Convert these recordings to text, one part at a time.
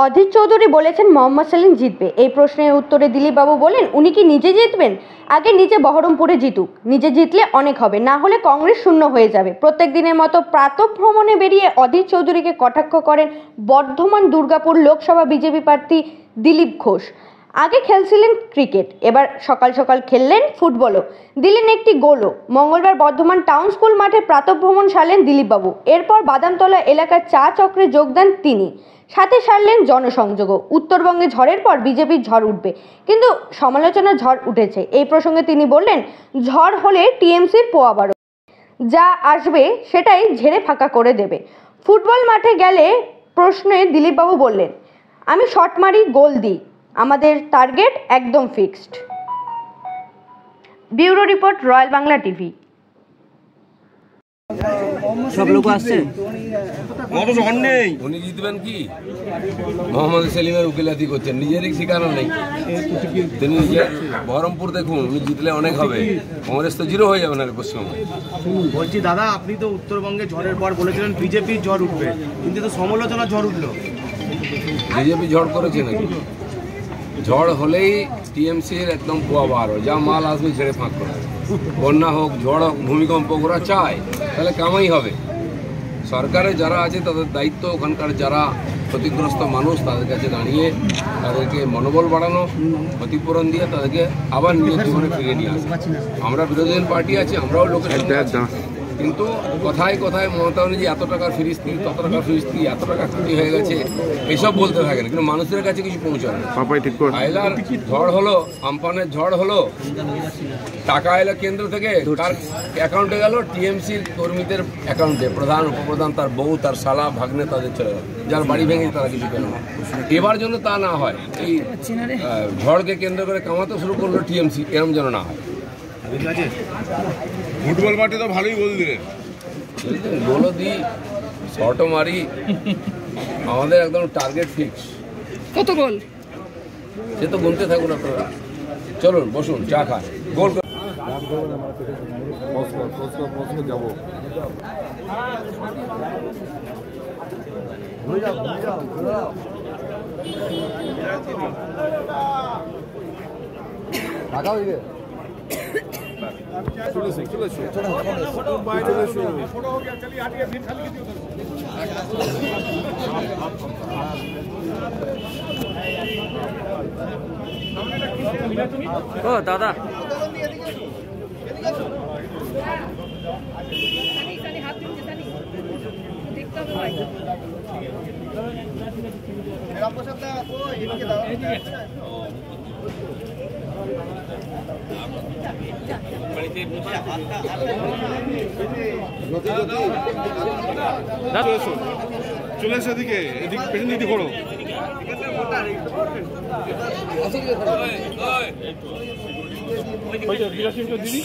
অধীর চৌধুরী বলেছেন মোহাম্মদ সেলিম জিতবে। এই প্রশ্নের উত্তরে দিলীপ বাবু বলেন, উনি কি নিজে জিতবেন? আগে নিজে বহরমপুরে জিতুক, নিজে জিতলে অনেক হবে, না হলে কংগ্রেস শূন্য হয়ে যাবে। প্রত্যেক দিনের মতো প্রাতঃভ্রমণে বেরিয়ে অধীর চৌধুরীকে কটাক্ষ করেন বর্ধমান দুর্গাপুর লোকসভা বিজেপি প্রার্থী দিলীপ ঘোষ। আগে খেলছিলেন ক্রিকেট, এবার সকাল সকাল খেললেন ফুটবলও, দিলেন একটি গোলও। মঙ্গলবার বর্ধমান টাউন স্কুল মাঠে প্রাতঃভ্রমণ সারলেন দিলীপবাবু। এরপর বাদামতলা এলাকার চা চক্রে যোগ দেন তিনি, সাথে সারলেন জনসংযোগও। উত্তরবঙ্গে ঝড়ের পর বিজেপির ঝড় উঠবে, কিন্তু সমালোচনার ঝড় উঠেছে। এই প্রসঙ্গে তিনি বললেন, ঝড় হলে টিএমসির পোয়া বাড়ো, যা আসবে সেটাই ঝেড়ে ফাঁকা করে দেবে। ফুটবল মাঠে গেলে প্রশ্নে দিলীপবাবু বললেন, আমি শট মারি, গোল দিই, আমাদের টার্গেট একদম fixed. Bureau report, royal Bangla TV. সব লোক আসছে, উনি জিতবেন কি? মোহাম্মদ সেলিমের উকিলাতি করছেন, নিজেরই ঠিকানা নেই। তিনি বহরমপুর দেখুন, উনি জিতলে অনেক হবে, কংগ্রেস তো জিরো হয়ে যাবে না পশ্চিমবঙ্গে। বলছি দাদা, আপনি তো উত্তরবঙ্গে ঝড়ের পর বলেছিলেন বিজেপির ঝড় উঠবে, কিন্তু তো সমালোচনা ঝড় উঠলো। বিজেপি ঝড় করেছে নাকি? ঝড় হলেই টিএমসির একদম পোয়া বারো, যা মাল আসবে ঝেড়ে ফাঁক করে। বন্যা হোক, ঝড় হোক, ভূমিকম্প, ওরা চায়, তাহলে কামাই হবে। সরকারে যারা আছে তাদের দায়িত্ব ওখানকার যারা ক্ষতিগ্রস্ত মানুষ তাদের কাছে দাঁড়িয়ে তাদেরকে মনোবল বাড়ানো, ক্ষতিপূরণ দিয়ে তাদেরকে আবার নিজের জীবনে ফিরিয়ে নিয়ে আসে। আমরা বিরোধী দল পার্টি আছি, আমরাও লোকের, কিন্তু কথায় কথায় মমতা ব্যানার্জি এত টাকার ফিরিস্তি, তত টাকার ফিরিস্তি, এত টাকা ক্ষতি হয়ে গেছে, এসব বলতে থাকেন, কিন্তু মানুষের কাছে কিছু পৌঁছায় না। আইলার ঝড় হলো, আমফানের ঝড় হলো, টাকা এলো কেন্দ্র থেকে, তার অ্যাকাউন্টে গেল, টিএমসির কর্মীদের অ্যাকাউন্টে, প্রধান উপপ্রধান, তার বউ, তার শালা, ভাগ্নে, তাদের চলে গেল, যার বাড়ি ভেঙে তারা কিছু পেল না। এবার জন্য তা না হয়, এই ঝড়কে কেন্দ্র করে কামাতে শুরু করলো টিএমসি, এরম যেন না হয়। ফুটবল মাঠে তো ভালোই গোল দিলেন, গোলও দিই, শটও মারি, আমাদের একদম টার্গেট ফিক্স। কত গোল? সে তো গুনতে থাকুন আপনারা, চলুন বসুন, চা খান, গোল যাবো। ও দাদা, চলে এসে এদিকে, এদিকে পেছন দিকে ঘোরো। দিদি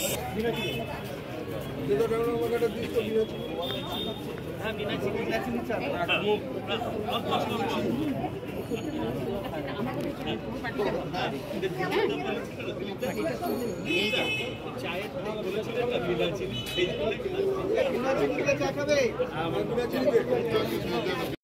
চায়ের